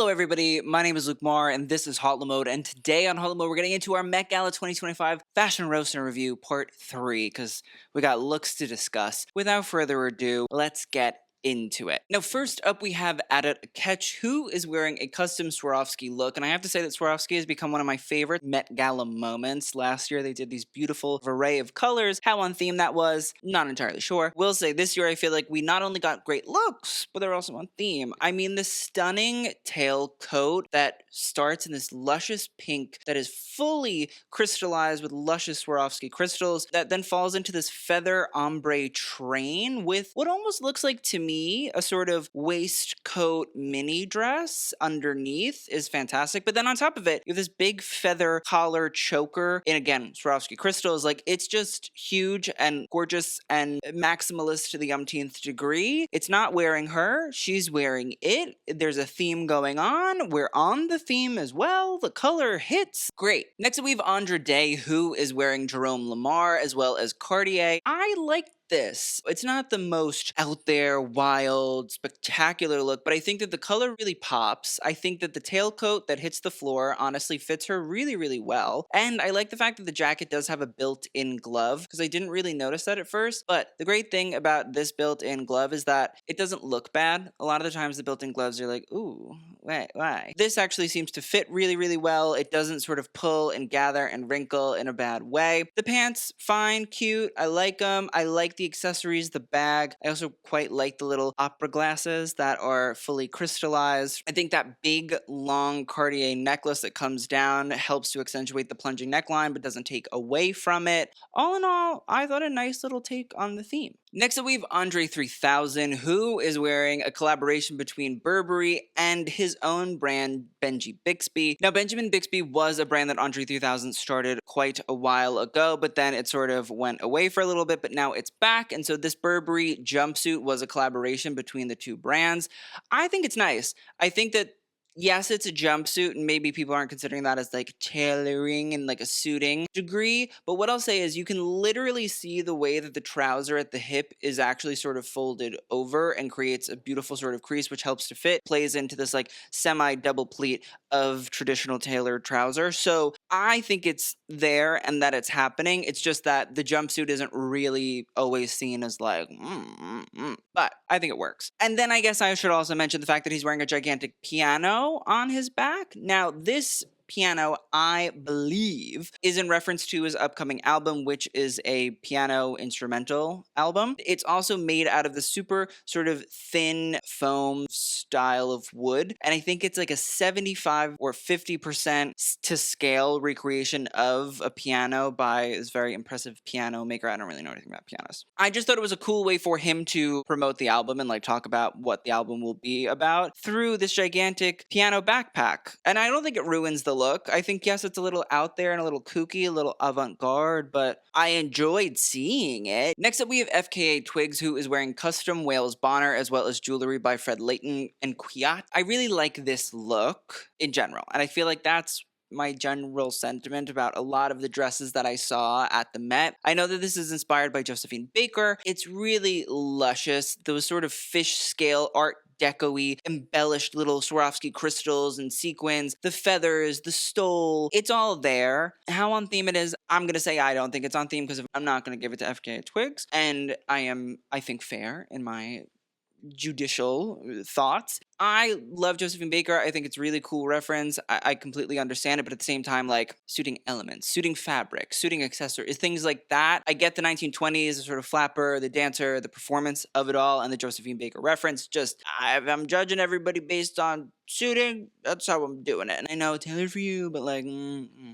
Hello everybody, my name is Lamaar and this is Hot Mode, and today on Hot Mode we're getting into our Met Gala 2025 Fashion Roast and Review Part 3 because we got looks to discuss. Without further ado, let's get into it. Now first up we have Adut Akech, who is wearing a custom Swarovski look, and I have to say that Swarovski has become one of my favorite Met Gala moments. Last year they did these beautiful array of colors. How on theme that was, not entirely sure. Will say this year I feel like we not only got great looks, but they're also on theme. I mean, the stunning tail coat that starts in this luscious pink that is fully crystallized with luscious Swarovski crystals that then falls into this feather ombre train with what almost looks like, to me, a sort of waistcoat mini dress underneath is fantastic. But then on top of it, you have this big feather collar choker in, again, Swarovski crystals. Like, it's just huge and gorgeous and maximalist to the umpteenth degree. It's not wearing her, she's wearing it. There's a theme going on. We're on the theme as well. The color hits. Great. Next up, we have Andra, who is wearing Jerome Lamaar as well as Cartier. I like this. It's not the most out there, wild, spectacular look, but I think that the color really pops. I think that the tailcoat that hits the floor honestly fits her really, really well. And I like the fact that the jacket does have a built-in glove, because I didn't really notice that at first. But the great thing about this built-in glove is that it doesn't look bad. A lot of the times the built-in gloves are like, ooh, why? This actually seems to fit really, really well. It doesn't sort of pull and gather and wrinkle in a bad way. The pants, fine, cute. I like them. I like the accessories, the bag. I also quite like the little opera glasses that are fully crystallized. I think that big, long Cartier necklace that comes down helps to accentuate the plunging neckline but doesn't take away from it. All in all, I thought a nice little take on the theme. Next up, we have Andre 3000, who is wearing a collaboration between Burberry and his own brand, Benji Bixby. Now, Benjamin Bixby was a brand that Andre 3000 started quite a while ago, but then it sort of went away for a little bit, but now it's back. And so this Burberry jumpsuit was a collaboration between the two brands. I think it's nice. I think that yes, it's a jumpsuit, and maybe people aren't considering that as like tailoring and like a suiting degree. But what I'll say is you can literally see the way that the trouser at the hip is actually sort of folded over and creates a beautiful sort of crease, which helps to fit, plays into this like semi double pleat of traditional tailored trouser. So I think it's there and that it's happening. It's just that the jumpsuit isn't really always seen as like, but I think it works. And then I guess I should also mention the fact that he's wearing a gigantic piano on his back. Now, this piano, I believe, is in reference to his upcoming album, which is a piano instrumental album. It's also made out of the super sort of thin foam style of wood, and I think it's like a 75 or 50% to scale recreation of a piano by this very impressive piano maker. I don't really know anything about pianos. I just thought it was a cool way for him to promote the album and like talk about what the album will be about through this gigantic piano backpack. And I don't think it ruins the look. I think, yes, it's a little out there and a little kooky, a little avant-garde, but I enjoyed seeing it. Next up, we have FKA Twigs, who is wearing custom Wales bonner as well as jewelry by Fred Leighton and Kwiat. I really like this look in general, and I feel like that's my general sentiment about a lot of the dresses that I saw at the Met. I know that this is inspired by Josephine Baker. It's really luscious. Those sort of fish scale art deco-y, embellished little Swarovski crystals and sequins, the feathers, the stole, it's all there. How on theme it is, I'm gonna say I don't think it's on theme because I'm not gonna give it to FKA Twigs, and I think, fair in my judicial thoughts. I love Josephine Baker. I think it's really cool reference. I completely understand it, but at the same time, like suiting elements, suiting fabric, suiting accessories, things like that. I get the 1920s, the sort of flapper, the dancer, the performance of it all, and the Josephine Baker reference. Just, I'm judging everybody based on suiting. That's how I'm doing it. And I know tailored for you, but like,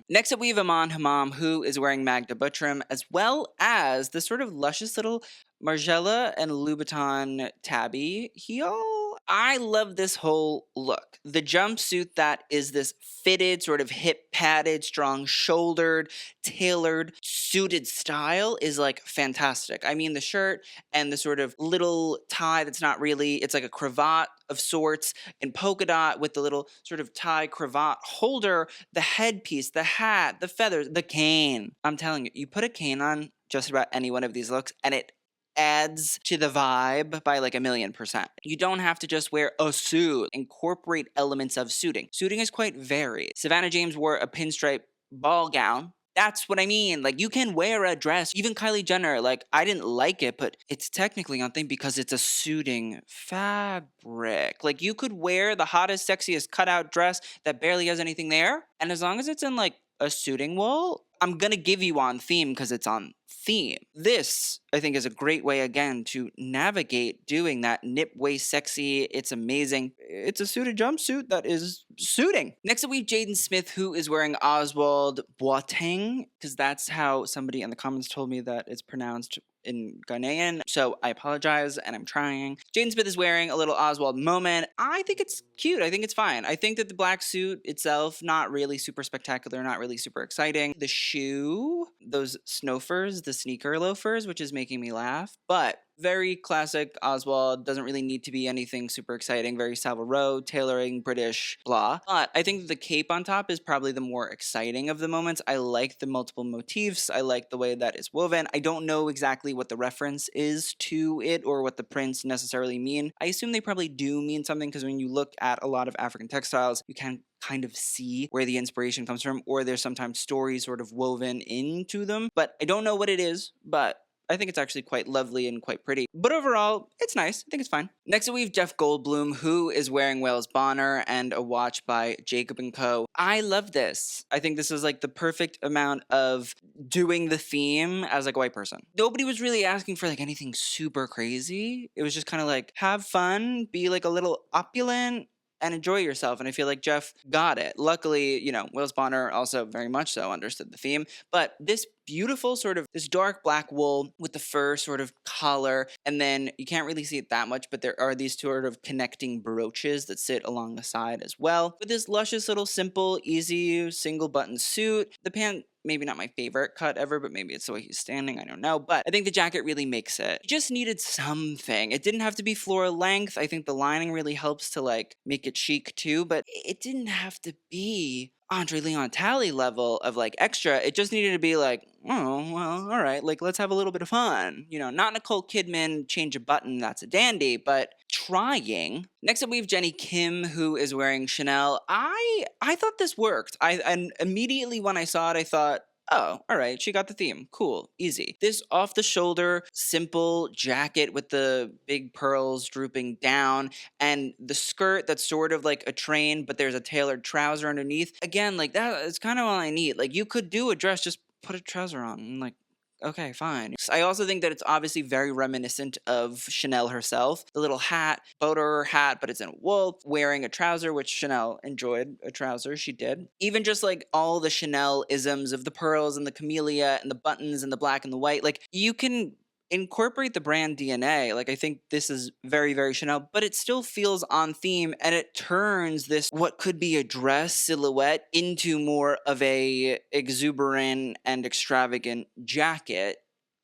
Next up, we have Imaan Hamaam, who is wearing Magda Butrym, as well as the sort of luscious little Margiela and Louboutin tabby heel. I love this whole look. The jumpsuit that is this fitted, sort of hip padded, strong shouldered, tailored, suited style is like fantastic. I mean, the shirt and the sort of little tie that's not really, it's like a cravat of sorts in polka dot with the little sort of tie cravat holder, the headpiece, the hat, the feathers, the cane. I'm telling you, you put a cane on just about any one of these looks and it adds to the vibe by like 1,000,000%. You don't have to just wear a suit. Incorporate elements of suiting. Suiting is quite varied. Savannah James wore a pinstripe ball gown. That's what I mean. Like, you can wear a dress. Even Kylie Jenner, like, I didn't like it, but it's technically on thing because it's a suiting fabric. Like, you could wear the hottest, sexiest cutout dress that barely has anything there. And as long as it's in, like, a suiting wool, I'm gonna give you on theme because it's on theme. This, I think, is a great way, again, to navigate doing that nip waist sexy. It's amazing. It's a suited jumpsuit that is suiting. Next up, we have Jaden Smith, who is wearing Ozwald Boateng, because that's how somebody in the comments told me that it's pronounced in Ghanaian, so I apologize, and I'm trying. Jaden Smith is wearing a little Ozwald moment. I think it's cute. I think it's fine. I think that the black suit itself, not really super spectacular, not really super exciting. The shoe, those snowfers, the sneaker loafers, which is making me laugh, but very classic Ozwald, doesn't really need to be anything super exciting, very Savile Row, tailoring, British, blah. But I think that the cape on top is probably the more exciting of the moments. I like the multiple motifs. I like the way that it's woven. I don't know exactly what the reference is to it or what the prints necessarily mean. I assume they probably do mean something because when you look at a lot of African textiles, you can kind of see where the inspiration comes from, or there's sometimes stories sort of woven into them. But I don't know what it is, but I think it's actually quite lovely and quite pretty. But overall, it's nice. I think it's fine. Next up, we have Jeff Goldblum, who is wearing Wales Bonner and a watch by Jacob & Co. I love this. I think this is like the perfect amount of doing the theme as like a white person. Nobody was really asking for like anything super crazy. It was just kind of like, have fun, be like a little opulent, and enjoy yourself. And I feel like Jeff got it. Luckily, you know, Wales Bonner also very much so understood the theme. But this beautiful sort of, this dark black wool with the fur sort of collar, and then you can't really see it that much, but there are these sort of connecting brooches that sit along the side as well. With this luscious little simple, easy, single button suit. The pant, maybe not my favorite cut ever, but maybe it's the way he's standing, I don't know. But I think the jacket really makes it. It just needed something. It didn't have to be floor length. I think the lining really helps to like make it chic too, but it didn't have to be Andre Leon Talley level of like extra. It just needed to be like, oh, well, all right, like let's have a little bit of fun. You know, not Nicole Kidman, change a button, that's a dandy, but trying. Next up, we have Jennie Kim, who is wearing Chanel. I thought this worked. And immediately when I saw it, I thought, oh, all right, she got the theme. Cool, easy. This off-the-shoulder, simple jacket with the big pearls drooping down, and the skirt that's sort of like a train, but there's a tailored trouser underneath. Again, like that is kind of all I need. Like you could do a dress, just put a trouser on, and like, okay, fine. I also think that it's obviously very reminiscent of Chanel herself. The little hat, boater hat, but it's in wool, wearing a trouser, which Chanel enjoyed a trouser, she did. Even just like all the Chanel isms of the pearls and the camellia and the buttons and the black and the white, like you can incorporate the brand DNA. Like I think this is very, very Chanel, but it still feels on theme, and it turns this what could be a dress silhouette into more of a exuberant and extravagant jacket.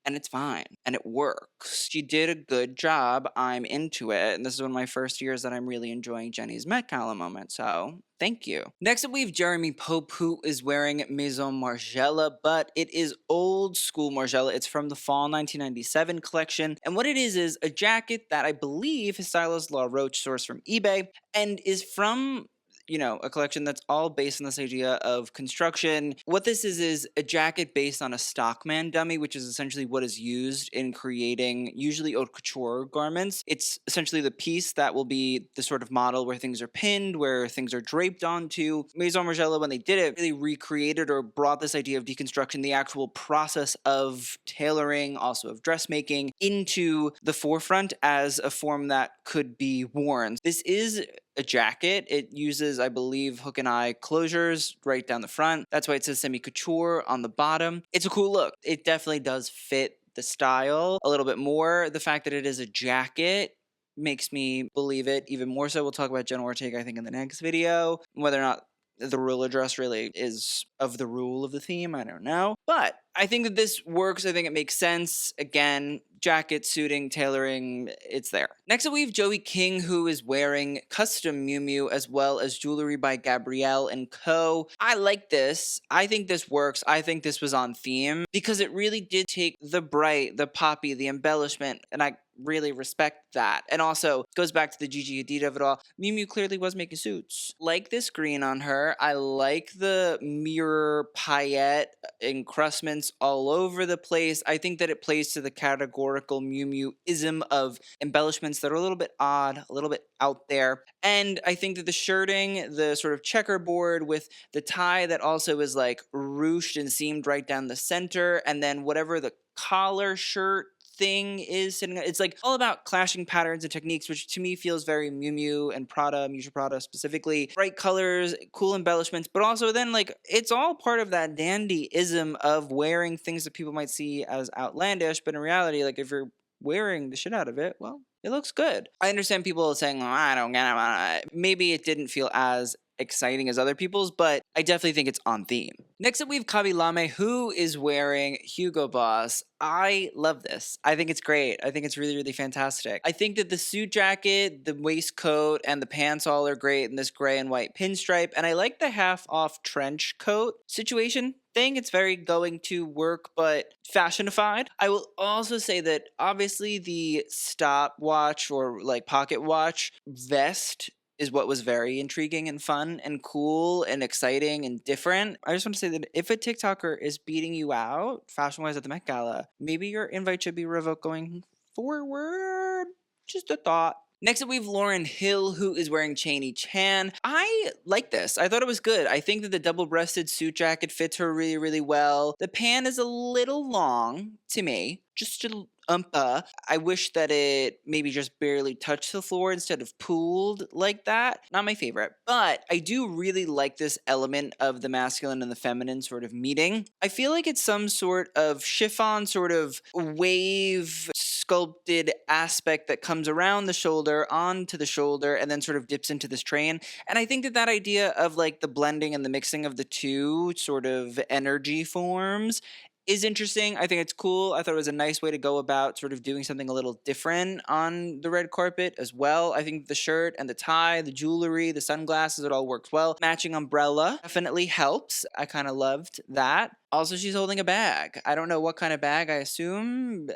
And it's fine. And it works. She did a good job. I'm into it. And this is one of my first years that I'm really enjoying Jennie's Met Gala moment. So thank you. Next up, we have Jeremy Pope, who is wearing Maison Margiela, but it is old school Margiela. It's from the fall 1997 collection. And what it is a jacket that I believe his stylist Law Roach sourced from eBay and is from, you know, a collection that's all based on this idea of construction. What this is a jacket based on a stockman dummy, which is essentially what is used in creating usually haute couture garments. It's essentially the piece that will be the sort of model where things are pinned, where things are draped onto. Maison Margiela, when they did it, really recreated or brought this idea of deconstruction, the actual process of tailoring, also of dressmaking, into the forefront as a form that could be worn. This is a jacket. It uses, I believe, hook and eye closures right down the front. That's why it says semi-couture on the bottom. It's a cool look. It definitely does fit the style a little bit more. The fact that it is a jacket makes me believe it even more so. We'll talk about Jenna Ortega, I think, in the next video, whether or not the ruler dress really is of the rule of the theme. I don't know. But I think that this works. I think it makes sense. Again, jacket, suiting, tailoring, it's there. Next up, we have Joey King, who is wearing custom Miu Miu as well as jewelry by Gabrielle and Co. I like this. I think this works. I think this was on theme because it really did take the bright, the poppy, the embellishment, and I really respect that. And also, it goes back to the Gigi Hadid of it all. Miu Miu clearly was making suits. Like this green on her. I like the mirror paillette encrustments all over the place. I think that it plays to the categorical Miu Miu-ism of embellishments that are a little bit odd, a little bit out there. And I think that the shirting, the sort of checkerboard with the tie that also is like ruched and seamed right down the center, and then whatever the collar shirt thing is sitting, it's like all about clashing patterns and techniques, which to me feels very Miu Miu and Prada, Miuccia Prada specifically. Bright colors, cool embellishments, but also then like it's all part of that dandyism of wearing things that people might see as outlandish, but in reality, like if you're wearing the shit out of it, well, it looks good. I understand people saying, oh, I don't get it. Maybe it didn't feel as exciting as other people's, but I definitely think it's on theme. Next up, we have Kabi Lame, who is wearing Hugo Boss. I love this. I think it's great. I think it's really, really fantastic. I think that the suit jacket, the waistcoat, and the pants all are great in this gray and white pinstripe, and I like the half-off trench coat situation thing. It's very going to work, but fashionified. I will also say that obviously the stopwatch or like pocket watch vest is what was very intriguing and fun and cool and exciting and different. I just want to say that if a TikToker is beating you out fashion-wise at the Met Gala, maybe your invite should be revoked going forward. Just a thought. Next up, we have Lauryn Hill, who is wearing Chaney Chan. I like this. I thought it was good. I think that the double-breasted suit jacket fits her really, really well. The pant is a little long to me. Just a I wish that it maybe just barely touched the floor instead of pooled like that. Not my favorite, but I do really like this element of the masculine and the feminine sort of meeting. I feel like it's some sort of chiffon, sort of wave sculpted aspect that comes around the shoulder, onto the shoulder, and then sort of dips into this train. And I think that that idea of like the blending and the mixing of the two sort of energy forms is interesting. I think it's cool. I thought it was a nice way to go about sort of doing something a little different on the red carpet as well. I think the shirt and the tie, the jewelry, the sunglasses, it all works well. Matching umbrella definitely helps. I kind of loved that. Also, she's holding a bag. I don't know what kind of bag, I assume.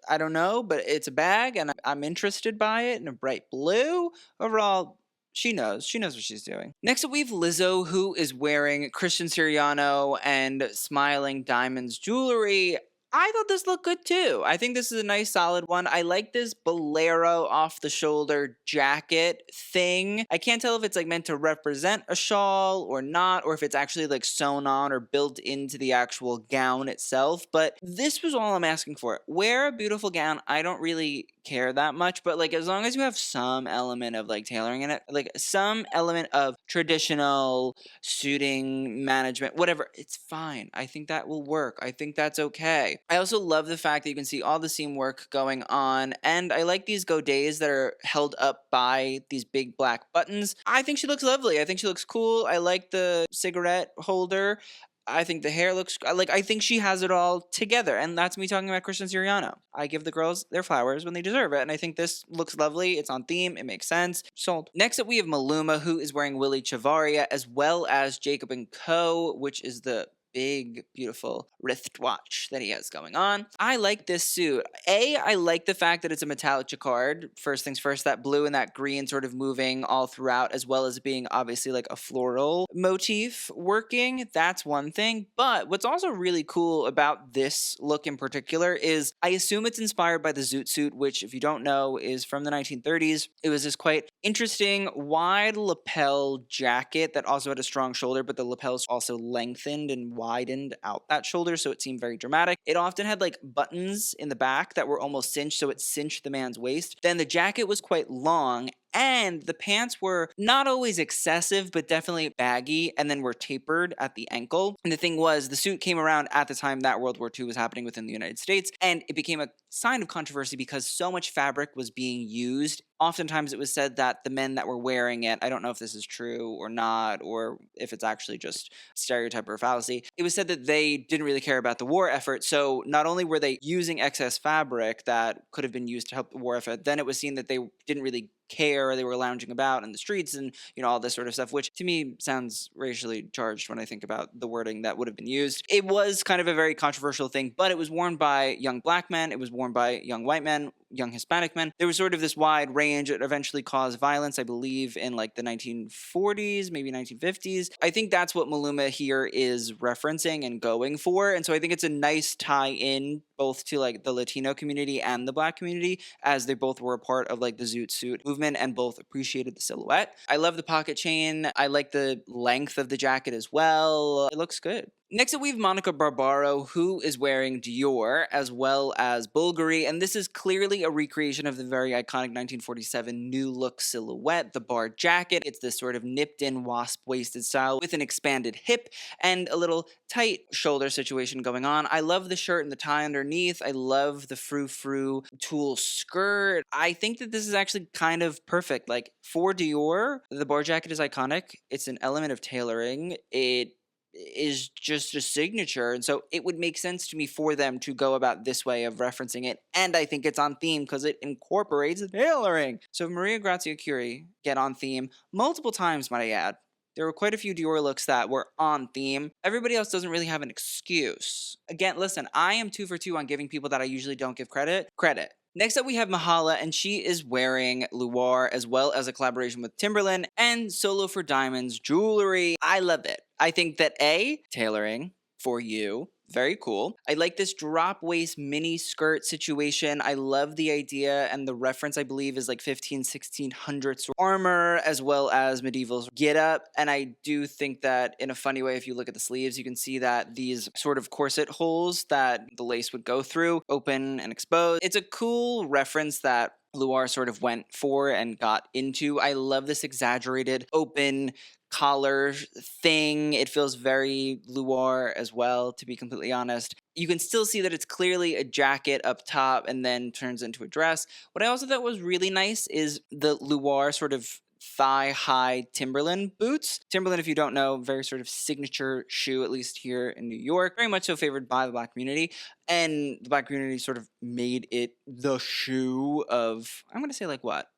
I don't know, but it's a bag and I'm interested by it in a bright blue. Overall, she knows. She knows what she's doing. Next up, we have Lizzo, who is wearing Christian Siriano and Smiling Diamonds jewelry. I thought this looked good too. I think this is a nice solid one. I like this bolero off the shoulder jacket thing. I can't tell if it's like meant to represent a shawl or not, or if it's actually like sewn on or built into the actual gown itself. But this was all I'm asking for. Wear a beautiful gown. I don't really care that much, but like as long as you have some element of like tailoring in it, like some element of traditional suiting management, whatever, it's fine. I think that will work. I think that's okay. I also love the fact that you can see all the seam work going on, and I like these godets that are held up by these big black buttons. I think she looks lovely. I think she looks cool. I like the cigarette holder. I think the hair looks like, I think she has it all together, and that's me talking about Christian Siriano. I give the girls their flowers when they deserve it, and I think this looks lovely. It's on theme. It makes sense. Sold. Next up, we have Maluma, who is wearing Willie Chavaria, as well as Jacob & Co., which is the big, beautiful wristwatch that he has going on. I like this suit. I like the fact that it's a metallic jacquard. First things first, that blue and that green sort of moving all throughout, as well as being obviously like a floral motif working. That's one thing. But what's also really cool about this look in particular is I assume it's inspired by the Zoot suit, which if you don't know is from the 1930s. It was this quite interesting wide lapel jacket that also had a strong shoulder, but the lapels also lengthened and widened out that shoulder, so it seemed very dramatic. It often had like buttons in the back that were almost cinched, so it cinched the man's waist. Then the jacket was quite long and the pants were not always excessive, but definitely baggy, and then were tapered at the ankle. And the thing was, the suit came around at the time that World War II was happening within the United States, and it became a sign of controversy because so much fabric was being used. Oftentimes it was said that the men that were wearing it, I don't know if this is true or not, or if it's actually just stereotype or fallacy, it was said that they didn't really care about the war effort. So not only were they using excess fabric that could have been used to help the war effort, then it was seen that they didn't really care. They were lounging about in the streets and, all this sort of stuff, which to me sounds racially charged when I think about the wording that would have been used. It was kind of a very controversial thing, but it was worn by young black men. It was worn by young white men, young Hispanic men. There was sort of this wide range. It eventually caused violence, I believe, in like the 1940s, maybe 1950s. I think that's what Maluma here is referencing and going for. And so I think it's a nice tie-in both to like the Latino community and the black community, as they both were a part of like the zoot suit movement and both appreciated the silhouette. I love the pocket chain. I like the length of the jacket as well. It looks good. Next up, we have Monica Barbaro, who is wearing Dior as well as Bulgari, and this is clearly a recreation of the very iconic 1947 New Look silhouette, the bar jacket. It's this sort of nipped-in wasp-waisted style with an expanded hip and a little tight shoulder situation going on. I love the shirt and the tie underneath. I love the frou-frou tulle skirt. I think that this is actually kind of perfect. Like, for Dior, the bar jacket is iconic. It's an element of tailoring. It is just a signature, and so it would make sense to me for them to go about this way of referencing it, and I think it's on theme because it incorporates tailoring. So Maria Grazia Curie get on theme multiple times, might I add. There were quite a few Dior looks that were on theme. Everybody else doesn't really have an excuse. Again, listen, I am 2 for 2 on giving people that I usually don't give credit. Next up, we have Myha'la, and she is wearing Louboutin as well as a collaboration with Timberland and Solo for Diamonds jewelry. I love it. I think that tailoring for you, very cool. I like this drop waist mini skirt situation. I love the idea, and the reference I believe is like 1600s armor as well as medieval get up. And I do think that in a funny way, if you look at the sleeves, you can see that these sort of corset holes that the lace would go through open and exposed. It's a cool reference that Louboutin sort of went for and got into. I love this exaggerated open collar thing. It feels very Louboutin as well, to be completely honest. You can still see that it's clearly a jacket up top and then turns into a dress. What I also thought was really nice is the Louboutin sort of thigh-high Timberland boots. Timberland, if you don't know, very sort of signature shoe, at least here in New York. Very much so favored by the black community. And the black community sort of made it the shoe of, I'm going to say like what?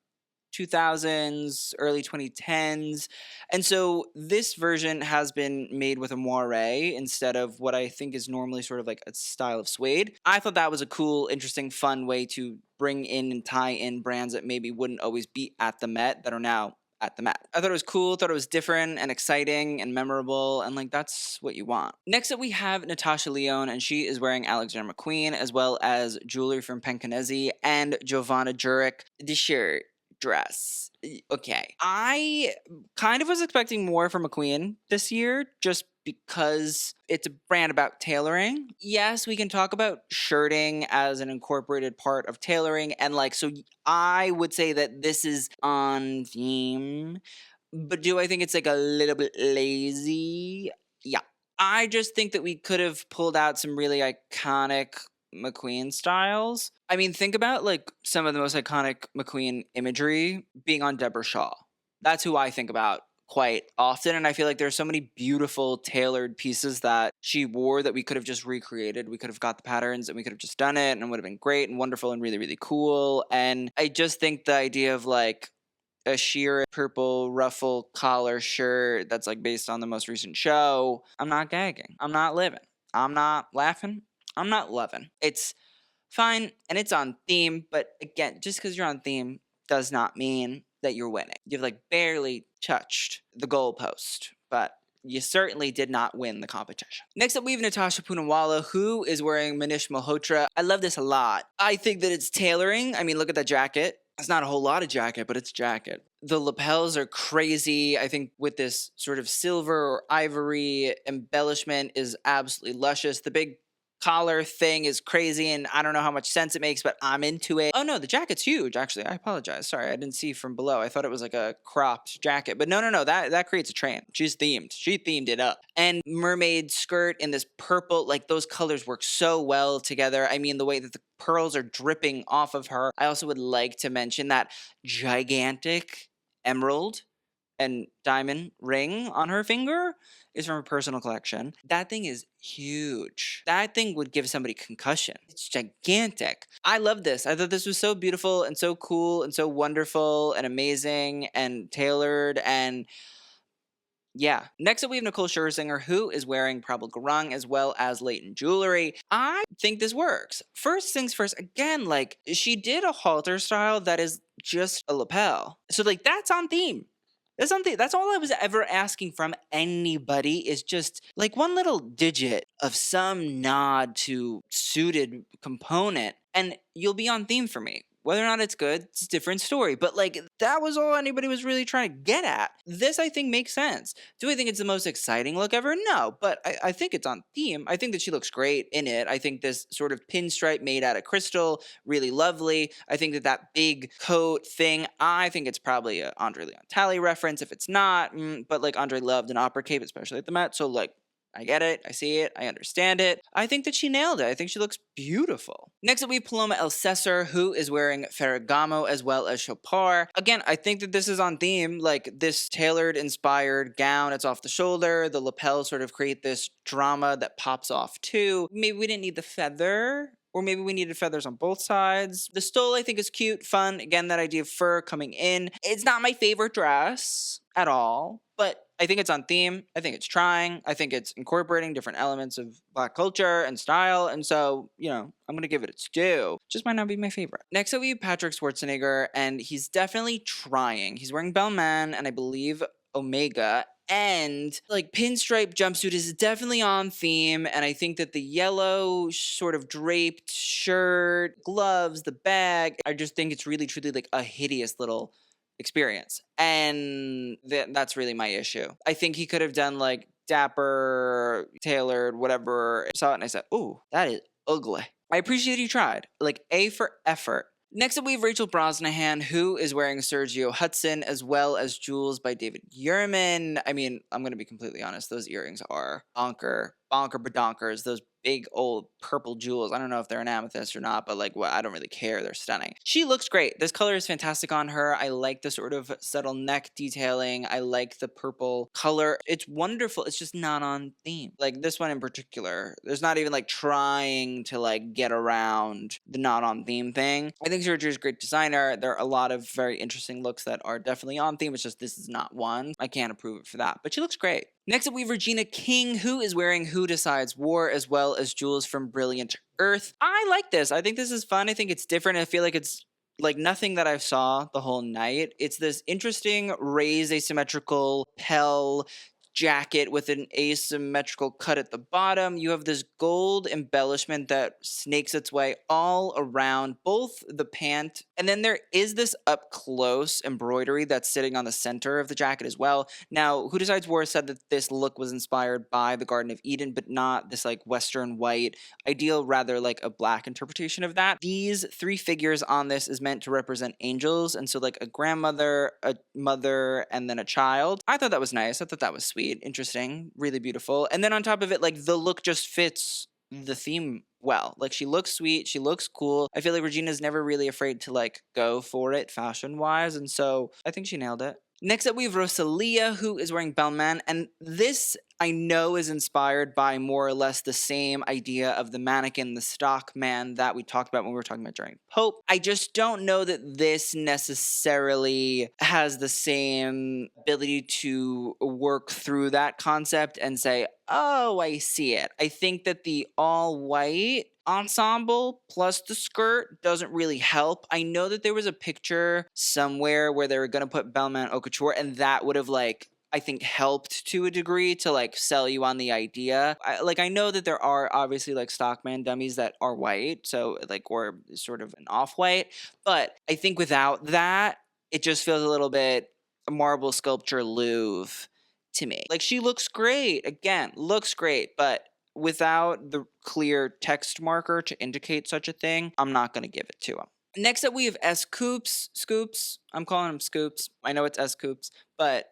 2000s, early 2010s. And so this version has been made with a moire instead of what I think is normally sort of like a style of suede. I thought that was a cool, interesting, fun way to bring in and tie in brands that maybe wouldn't always be at the Met that are now at the Met. I thought it was cool, thought it was different and exciting and memorable, and like that's what you want. Next up, we have Natasha Lyonne, and she is wearing Alexander McQueen as well as jewelry from Pencanesi and Giovanna Jurek. The shirt, dress. Okay. I kind of was expecting more from McQueen this year just because it's a brand about tailoring. Yes, we can talk about shirting as an incorporated part of tailoring, and like, so I would say that this is on theme, but do I think it's like a little bit lazy? Yeah. I just think that we could have pulled out some really iconic McQueen styles. I mean, think about like some of the most iconic McQueen imagery being on Deborah Shaw. That's who I think about quite often, and I feel like there's so many beautiful tailored pieces that she wore that we could have just recreated. We could have got the patterns and we could have just done it, and it would have been great and wonderful and really, really cool. And I just think the idea of like a sheer purple ruffle collar shirt that's like based on the most recent show, I'm not gagging. I'm not living. I'm not laughing. I'm not loving. It's fine and it's on theme, but again, just because you're on theme does not mean that you're winning. You've like barely touched the goalpost, but you certainly did not win the competition. Next up, we have Natasha Poonawalla, who is wearing Manish Malhotra. I love this a lot. I think that it's tailoring. I mean, look at that jacket. It's not a whole lot of jacket, but it's jacket. The lapels are crazy. I think with this sort of silver or ivory embellishment is absolutely luscious. The big collar thing is crazy and I don't know how much sense it makes, but I'm into it. Oh no, the jacket's huge, actually. I apologize. Sorry, I didn't see from below. I thought it was like a cropped jacket. But no, that creates a train. She's themed. She themed it up. And mermaid skirt in this purple, like those colors work so well together. I mean, the way that the pearls are dripping off of her. I also would like to mention that gigantic emerald and diamond ring on her finger is from her personal collection. That thing is huge. That thing would give somebody concussion. It's gigantic. I love this. I thought this was so beautiful and so cool and so wonderful and amazing and tailored and yeah. Next up, we have Nicole Scherzinger, who is wearing Prabal Gurung as well as Leighton jewelry. I think this works. First things first, again, like, she did a halter style that is just a lapel. So, like, that's on theme. That's something. That's all I was ever asking from anybody is just like one little digit of some nod to suited component, and you'll be on theme for me. Whether or not it's good, it's a different story. But like that was all anybody was really trying to get at. This I think makes sense. Do I think it's the most exciting look ever? No, but I think it's on theme. I think that she looks great in it. I think this sort of pinstripe made out of crystal, really lovely. I think that that big coat thing, I think it's probably a Andre Leon Talley reference. If it's not, but like Andre loved an opera cape, especially at the Met. So like I get it. I see it. I understand it. I think that she nailed it. I think she looks beautiful. Next up, we have Paloma El Cesar, who is wearing Ferragamo as well as Chopard. Again, I think that this is on theme. Like this tailored, inspired gown. It's off the shoulder. The lapels sort of create this drama that pops off too. Maybe we didn't need the feather. Or maybe we needed feathers on both sides. The stole, I think, is cute, fun. Again, that idea of fur coming in. It's not my favorite dress at all, but I think it's on theme. I think it's trying. I think it's incorporating different elements of Black culture and style. And so, you know, I'm going to give it its due. Just might not be my favorite. Next up, we have Patrick Schwarzenegger, and he's definitely trying. He's wearing Balmain and I believe Omega. And like pinstripe jumpsuit is definitely on theme, and I think that the yellow sort of draped shirt, gloves, the bag, I just think it's really truly like a hideous little experience, and that's really my issue. I think he could have done like dapper, tailored, whatever. I saw it and I said, "Ooh, that is ugly." I appreciate you tried. Like A for effort. Next up, we have Rachel Brosnahan, who is wearing Sergio Hudson as well as jewels by David Yurman. I mean, I'm going to be completely honest. Those earrings are bonkers. Those big old purple jewels. I don't know if they're an amethyst or not, but like, well, I don't really care. They're stunning. She looks great. This color is fantastic on her. I like the sort of subtle neck detailing. I like the purple color. It's wonderful. It's just not on theme. Like this one in particular, there's not even like trying to like get around the not on theme thing. I think Sergio's a great designer. There are a lot of very interesting looks that are definitely on theme. It's just this is not one. I can't approve it for that, but she looks great. Next up, we have Regina King, who is wearing Who Decides War as well as jewels from Brilliant Earth. I like this. I think this is fun. I think it's different. I feel like it's like nothing that I saw the whole night. It's this interesting raised asymmetrical pell jacket with an asymmetrical cut at the bottom. You have this gold embellishment that snakes its way all around both the pant, and then there is this up close embroidery that's sitting on the center of the jacket as well. Now, Who Decides War said that this look was inspired by the Garden of Eden, but not this like Western white ideal, rather like a black interpretation of that. These three figures on this is meant to represent angels, and so like a grandmother, a mother, and then a child. I thought that was nice. I thought that was sweet, interesting, really beautiful. And then on top of it, like the look just fits the theme well. Like she looks sweet, she looks cool. I feel like Regina's never really afraid to like go for it fashion wise, and so I think she nailed it. Next up, we have Rosalia, who is wearing Balmain, and this I know is inspired by more or less the same idea of the mannequin, the stock man that we talked about when we were talking about during Pope. I just don't know that this necessarily has the same ability to work through that concept and say, oh, I see it. I think that the all white ensemble plus the skirt doesn't really help. I know that there was a picture somewhere where they were going to put Balmain haute couture, and that would have like I think helped to a degree to like sell you on the idea. I know that there are obviously like stockman dummies that are white, so like or sort of an off-white, but I think without that, it just feels a little bit marble sculpture Louvre to me. Like she looks great, again, looks great, but without the clear text marker to indicate such a thing, I'm not going to give it to him. Next up, we have Scoops. I'm calling them Scoops. I know it's Scoops, but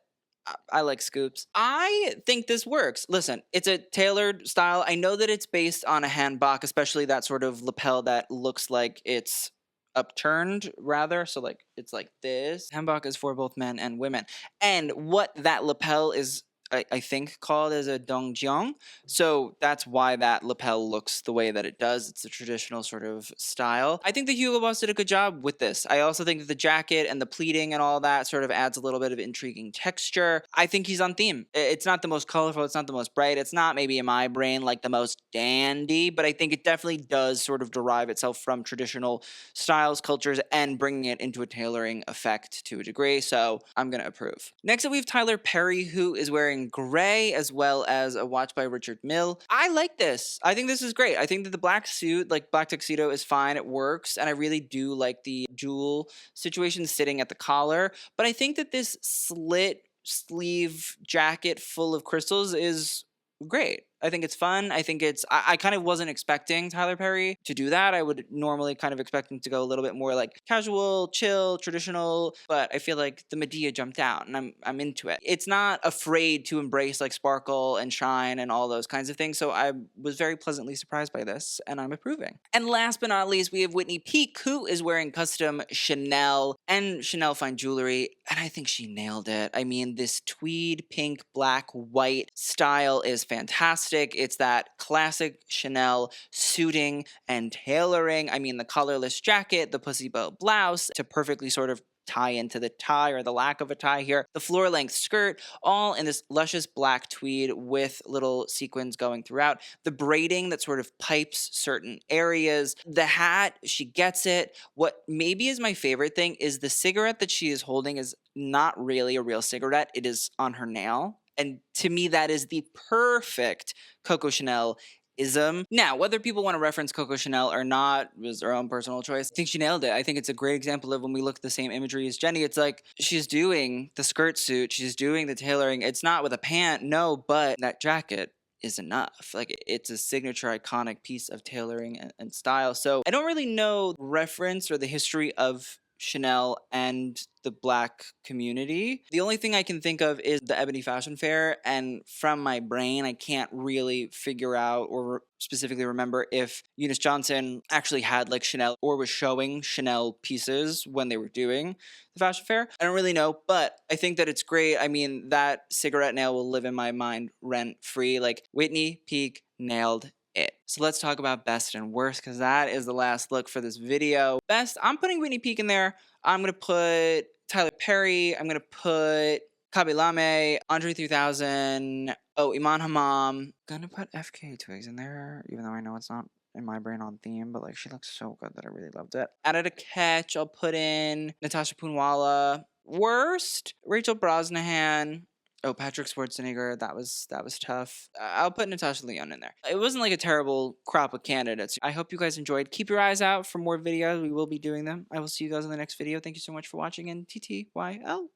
I like Scoops. I think this works. Listen, it's a tailored style. I know that it's based on a handbak, especially that sort of lapel that looks like it's upturned, rather. So, like, it's like this. Handbak is for both men and women. And what that lapel is, I think, called as a dongjiang. So that's why that lapel looks the way that it does. It's a traditional sort of style. I think the Hugo Boss did a good job with this. I also think that the jacket and the pleating and all that sort of adds a little bit of intriguing texture. I think he's on theme. It's not the most colorful. It's not the most bright. It's not maybe in my brain like the most dandy, but I think it definitely does sort of derive itself from traditional styles, cultures, and bringing it into a tailoring effect to a degree. So I'm going to approve. Next up, we have Tyler Perry, who is wearing gray as well as a watch by Richard Mille. I like this. I think this is great. I think that the black suit, like black tuxedo, is fine. It works. And I really do like the jewel situation sitting at the collar. But I think that this slit sleeve jacket full of crystals is great. I think it's fun. I think I kind of wasn't expecting Tyler Perry to do that. I would normally kind of expect him to go a little bit more like casual, chill, traditional, but I feel like the Medea jumped out and I'm into it. It's not afraid to embrace like sparkle and shine and all those kinds of things. So I was very pleasantly surprised by this and I'm approving. And last but not least, we have Whitney Peak, who is wearing custom Chanel and Chanel fine jewelry. And I think she nailed it. I mean, this tweed, pink, black, white style is fantastic. It's that classic Chanel suiting and tailoring. I mean, the collarless jacket, the pussy bow blouse to perfectly sort of tie into the tie or the lack of a tie here. The floor length skirt, all in this luscious black tweed with little sequins going throughout. The braiding that sort of pipes certain areas. The hat, she gets it. What maybe is my favorite thing is the cigarette that she is holding is not really a real cigarette. It is on her nail. And to me, that is the perfect Coco Chanel ism. Now, whether people want to reference Coco Chanel or not was their own personal choice. I think she nailed it. I think it's a great example of when we look at the same imagery as Jennie. It's like she's doing the skirt suit, she's doing the tailoring. It's not with a pant, no, but that jacket is enough. Like, it's a signature iconic piece of tailoring and style. So I don't really know reference or the history of Chanel and the black community. The only thing I can think of is the Ebony Fashion Fair, and from my brain, I can't really figure out or specifically remember if Eunice Johnson actually had like Chanel or was showing Chanel pieces when they were doing the fashion fair. I don't really know, but I think that it's great. I mean, that cigarette nail will live in my mind rent free. Like, Whitney Peak nailed it. So let's talk about best and worst, because that is the last look for this video. Best, I'm putting Whitney Peak in there. I'm going to put Tyler Perry. I'm going to put Kabe Lame, Andre 3000. Oh, Imaan Hamaam. Gonna put FK Twigs in there, even though I know it's not in my brain on theme, but like, she looks so good that I really loved it. Added a catch. I'll put in Natasha Poonwalla. Worst, Rachel Brosnahan. Oh, Patrick Schwarzenegger, that was tough. I'll put Natasha Lyonne in there. It wasn't like a terrible crop of candidates. I hope you guys enjoyed. Keep your eyes out for more videos. We will be doing them. I will see you guys in the next video. Thank you so much for watching, and TTYL.